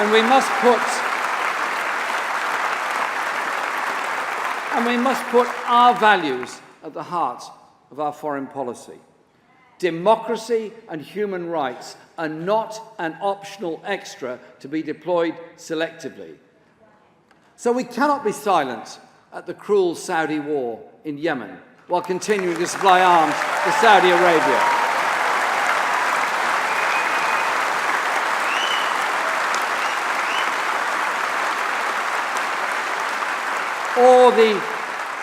And we must put our values at the heart of our foreign policy. Democracy and human rights are not an optional extra to be deployed selectively. So we cannot be silent at the cruel Saudi war in Yemen while continuing to supply arms to Saudi Arabia. Or the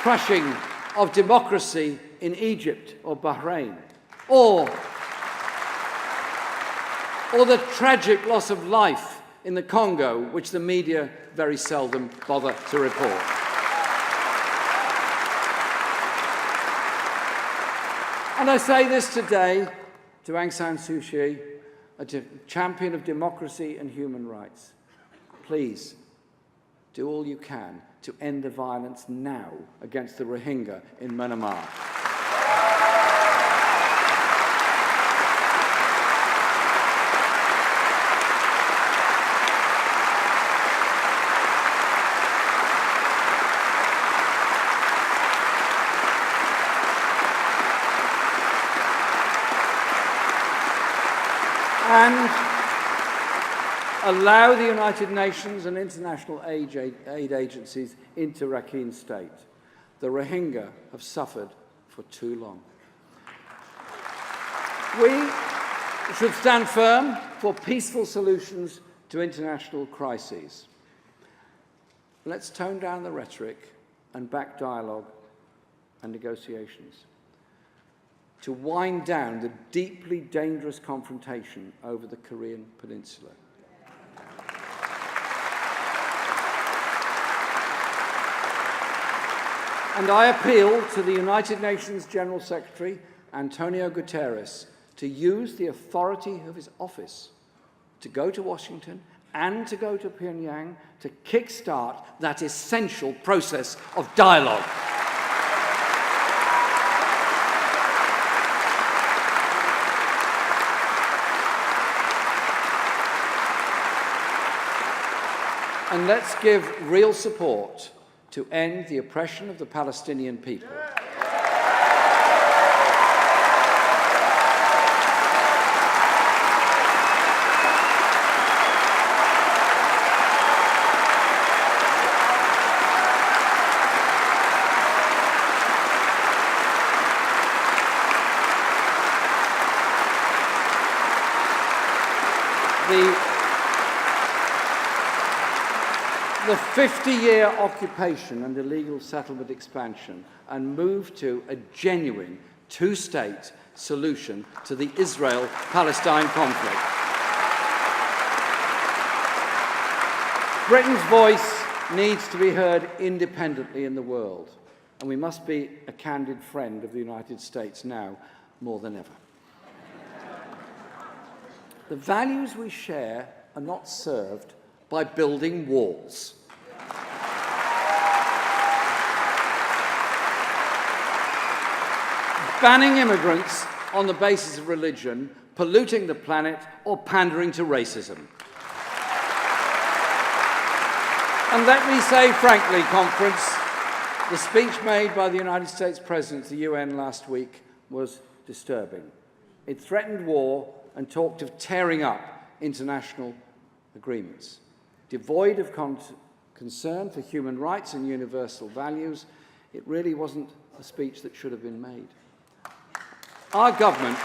crushing of democracy in Egypt or Bahrain, or the tragic loss of life in the Congo, which the media very seldom bother to report. And I say this today to Aung San Suu Kyi, a champion of democracy and human rights. Please, do all you can to end the violence now against the Rohingya in Myanmar. and allow the United Nations and international aid agencies into Rakhine State. The Rohingya have suffered for too long. We should stand firm for peaceful solutions to international crises. Let's tone down the rhetoric and back dialogue and negotiations to wind down the deeply dangerous confrontation over the Korean Peninsula. And I appeal to the United Nations General Secretary, Antonio Guterres, to use the authority of his office to go to Washington and to go to Pyongyang to kickstart that essential process of dialogue. And let's give real support to end the oppression of the Palestinian people. The 50-year occupation and illegal settlement expansion and move to a genuine two-state solution to the Israel-Palestine conflict. Britain's voice needs to be heard independently in the world, and we must be a candid friend of the United States now more than ever. The values we share are not served by building walls. Banning immigrants on the basis of religion, polluting the planet, or pandering to racism. And let me say frankly, Conference, the speech made by the United States President to the UN last week was disturbing. It threatened war and talked of tearing up international agreements. Devoid of concern for human rights and universal values, it really wasn't a speech that should have been made. Our government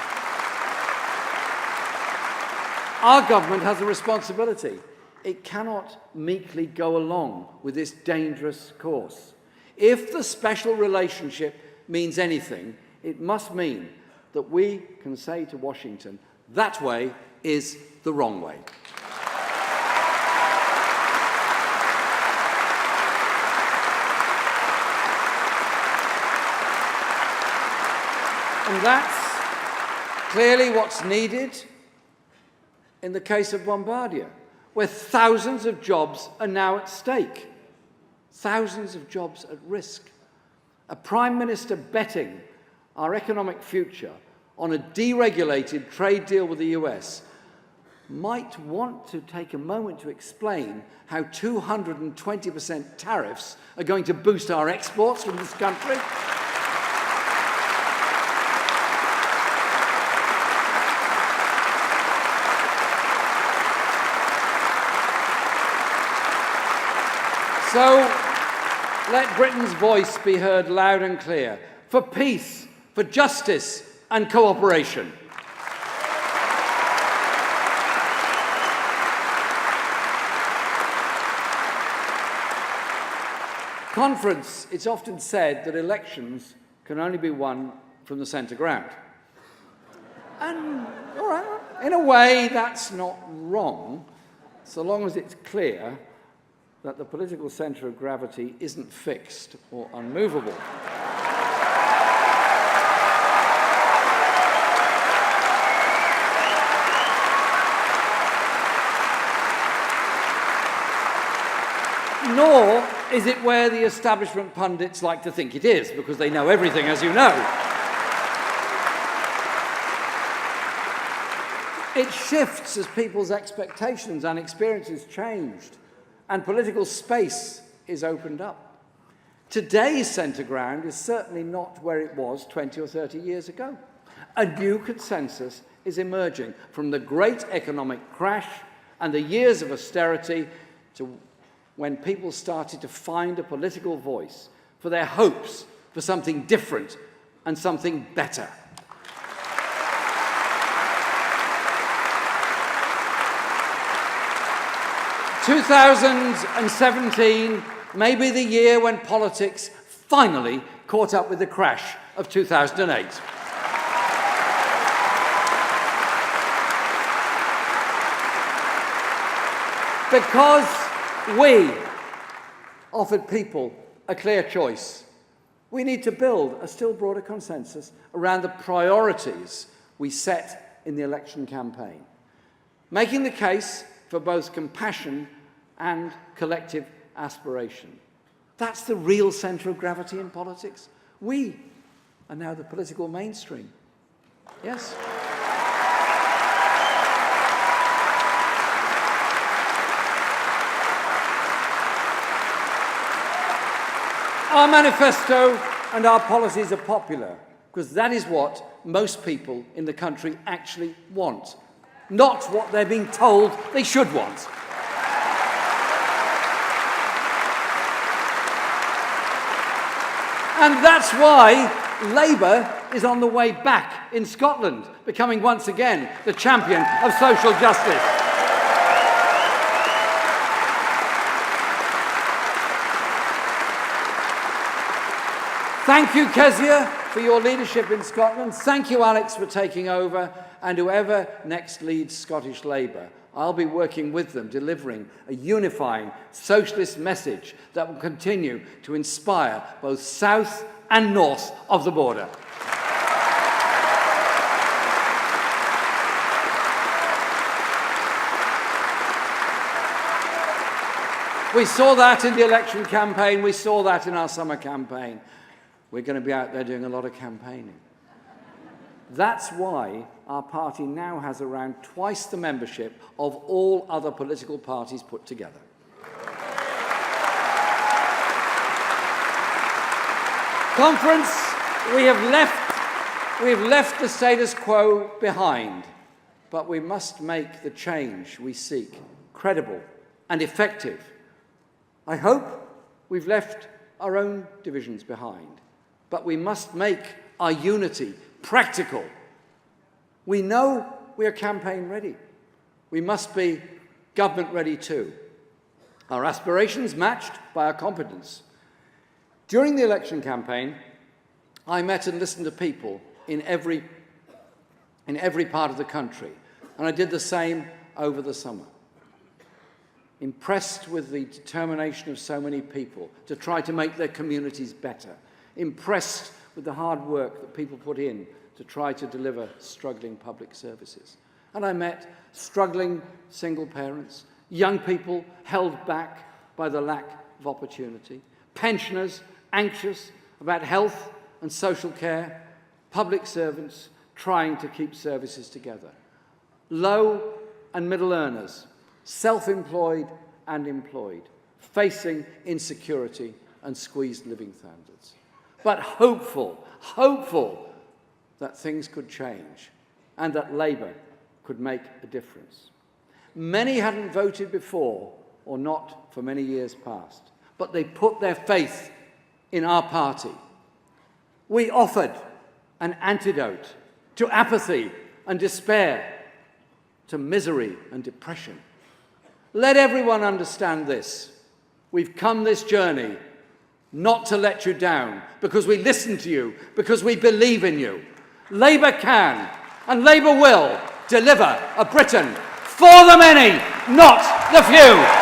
has a responsibility. It cannot meekly go along with this dangerous course. If the special relationship means anything, it must mean that we can say to Washington, that way is the wrong way. And that's clearly what's needed in the case of Bombardier, where thousands of jobs are now at stake, thousands of jobs at risk. A Prime Minister betting our economic future on a deregulated trade deal with the US might want to take a moment to explain how 220% tariffs are going to boost our exports from this country. So let Britain's voice be heard loud and clear for peace, for justice and cooperation. Conference, it's often said that elections can only be won from the centre ground. And, all right, in a way, that's not wrong, so long as it's clear that the political centre of gravity isn't fixed or unmovable. Nor is it where the establishment pundits like to think it is, because they know everything, as you know. It shifts as people's expectations and experiences changed, and political space is opened up. Today's centre ground is certainly not where it was 20 or 30 years ago. A new consensus is emerging from the great economic crash and the years of austerity to when people started to find a political voice for their hopes for something different and something better. "2017 may be the year when politics finally caught up with the crash of 2008. Because we offered people a clear choice, we need to build a still broader consensus around the priorities we set in the election campaign, making the case for both compassion and collective aspiration. That's the real centre of gravity in politics. We are now the political mainstream. Yes. Our manifesto and our policies are popular because that is what most people in the country actually want, not what they're being told they should want. And that's why Labour is on the way back in Scotland, becoming once again the champion of social justice. Thank you, Kezia, for your leadership in Scotland. Thank you, Alex, for taking over. And whoever next leads Scottish Labour, I'll be working with them, delivering a unifying socialist message that will continue to inspire both south and north of the border. We saw that in the election campaign. We saw that in our summer campaign. We're going to be out there doing a lot of campaigning. That's why our party now has around twice the membership of all other political parties put together. Conference, we have left the status quo behind, but we must make the change we seek credible and effective. I hope we've left our own divisions behind, but we must make our unity practical. We know we are campaign ready. We must be government ready too. Our aspirations matched by our competence. During the election campaign, I met and listened to people in every part of the country, and I did the same over the summer. Impressed with the determination of so many people to try to make their communities better. Impressed with the hard work that people put in to try to deliver struggling public services. And I met struggling single parents, young people held back by the lack of opportunity, pensioners anxious about health and social care, public servants trying to keep services together, low and middle earners, self-employed and employed, facing insecurity and squeezed living standards. But hopeful that things could change and that Labour could make a difference. Many hadn't voted before or not for many years past, but they put their faith in our party. We offered an antidote to apathy and despair, to misery and depression. Let everyone understand this. We've come this journey not to let you down, because we listen to you, because we believe in you. Labour can, and Labour will, deliver a Britain for the many, not the few.